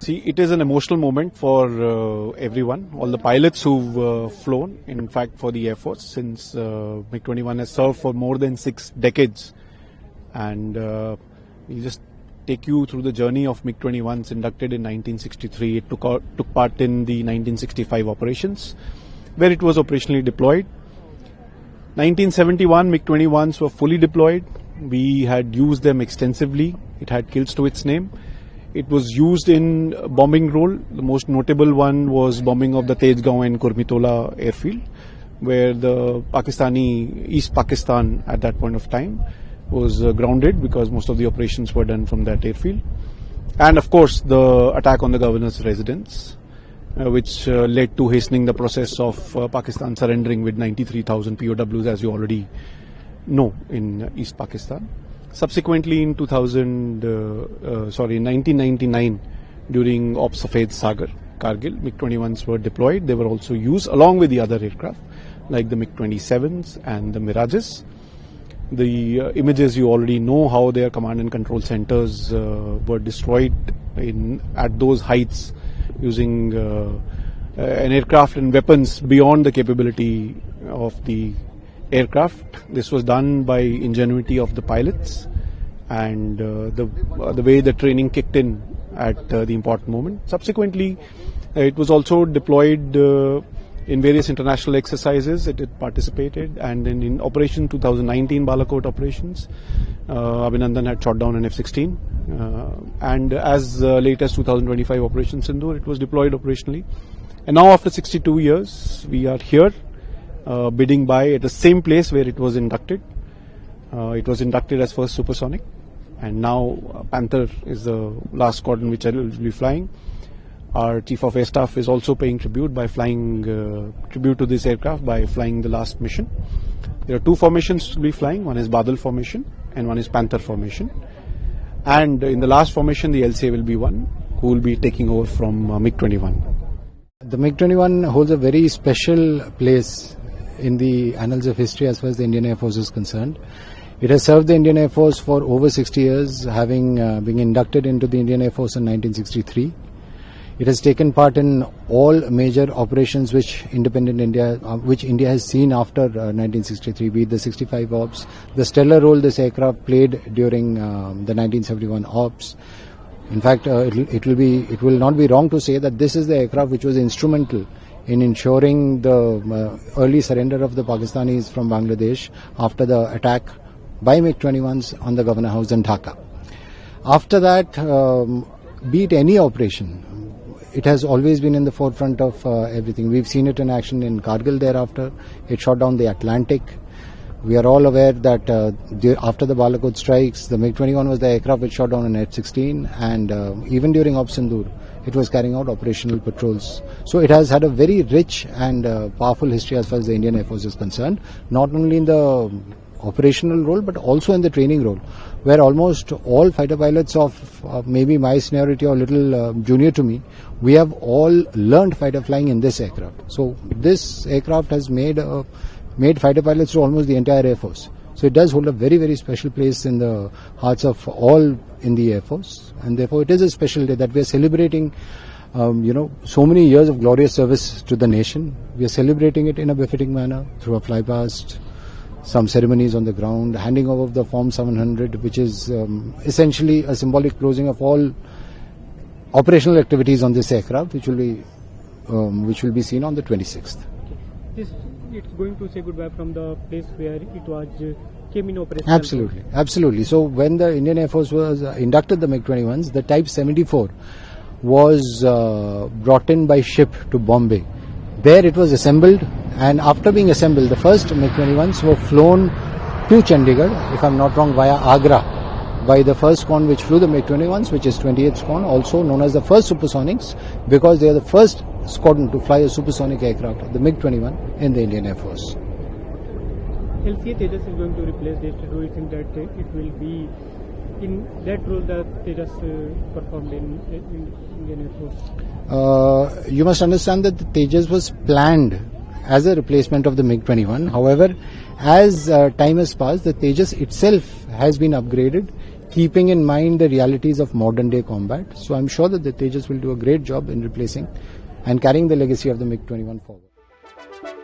See, it is an emotional moment for everyone, all the pilots who've flown, in fact for the Air Force, since MiG-21 has served for more than 6 decades. And we'll just take you through the journey of MiG-21's inducted in 1963. It took part in the 1965 operations, where it was operationally deployed. 1971, MiG-21's were fully deployed. We had used them extensively. It had kills to its name. It was used in bombing role. The most notable one was bombing of the Tejgaon and Kurmitola airfield, where the Pakistani, East Pakistan at that point of time, was grounded because most of the operations were done from that airfield. And of course, the attack on the governor's residence, which led to hastening the process of Pakistan surrendering with 93,000 POWs, as you already know, in East Pakistan. Subsequently, in 1999, during Ops Safed Sagar, Kargil, MiG-21s were deployed. They were also used along with the other aircraft, like the MiG-27s and the Mirages. The images, you already know how their command and control centers were destroyed at those heights using an aircraft and weapons beyond the capability of the aircraft. This was done by ingenuity of the pilots and the way the training kicked in at the important moment. Subsequently, it was also deployed in various international exercises. It participated, and then in Operation 2019 Balakot operations, Abhinandan had shot down an F-16, and as late as 2025 Operation Sindoor, it was deployed operationally. And now, after 62 years, we are here bidding by at the same place where it was inducted. It was inducted as first supersonic, and now Panther is the last squadron which I will be flying. Our Chief of Air Staff is also paying tribute by flying tribute to this aircraft by flying the last mission. There are 2 formations to be flying. One is Badal formation and one is Panther formation. And in the last formation, the LCA will be one who will be taking over from MiG-21. The MiG-21 holds a very special place in the annals of history as far as the Indian Air Force is concerned. It has served the Indian Air Force for over 60 years, having been inducted into the Indian Air Force in 1963. It has taken part in all major operations which India has seen after 1963, be it the 65 Ops, the stellar role this aircraft played during the 1971 Ops. In fact, it will not be wrong to say that this is the aircraft which was instrumental in ensuring the early surrender of the Pakistanis from Bangladesh after the attack by MiG-21s on the Governor House in Dhaka. After that, be it any operation, it has always been in the forefront of everything. We've seen it in action in Kargil thereafter. It shot down the Atlantic. We are all aware that after the Balakot strikes, the MiG-21 was the aircraft which shot down an F-16, and even during Op Sindoor, it was carrying out operational patrols. So it has had a very rich and powerful history as far as the Indian Air Force is concerned, not only in the operational role but also in the training role, where almost all fighter pilots of maybe my seniority or little junior to me, we have all learned fighter flying in this aircraft. So this aircraft has made fighter pilots to almost the entire Air Force. So it does hold a very, very special place in the hearts of all in the Air Force, and therefore it is a special day that we are celebrating so many years of glorious service to the nation. We are celebrating it in a befitting manner through a flypast, some ceremonies on the ground, handing over of the Form 700, which is essentially a symbolic closing of all operational activities on this aircraft, which will be seen on the 26th. It's going to say goodbye from the place where it was came in operation. Absolutely. So when the Indian Air Force was inducted the MiG-21s, the Type 74 was brought in by ship to Bombay. There it was assembled, and after being assembled, the first MiG-21s were flown to Chandigarh, if I'm not wrong, via Agra, by the first squadron which flew the MiG-21s, which is 28th Squadron, also known as the first supersonics, because they are the first squadron to fly a supersonic aircraft, the MiG-21, in the Indian Air Force. LCA Tejas is going to replace this. Do you think that it will be in that role that Tejas performed in Indian Air Force? You must understand that the Tejas was planned as a replacement of the MiG-21. However, as time has passed, the Tejas itself has been upgraded keeping in mind the realities of modern day combat. So I'm sure that the Tejas will do a great job in replacing and carrying the legacy of the MiG-21 forward.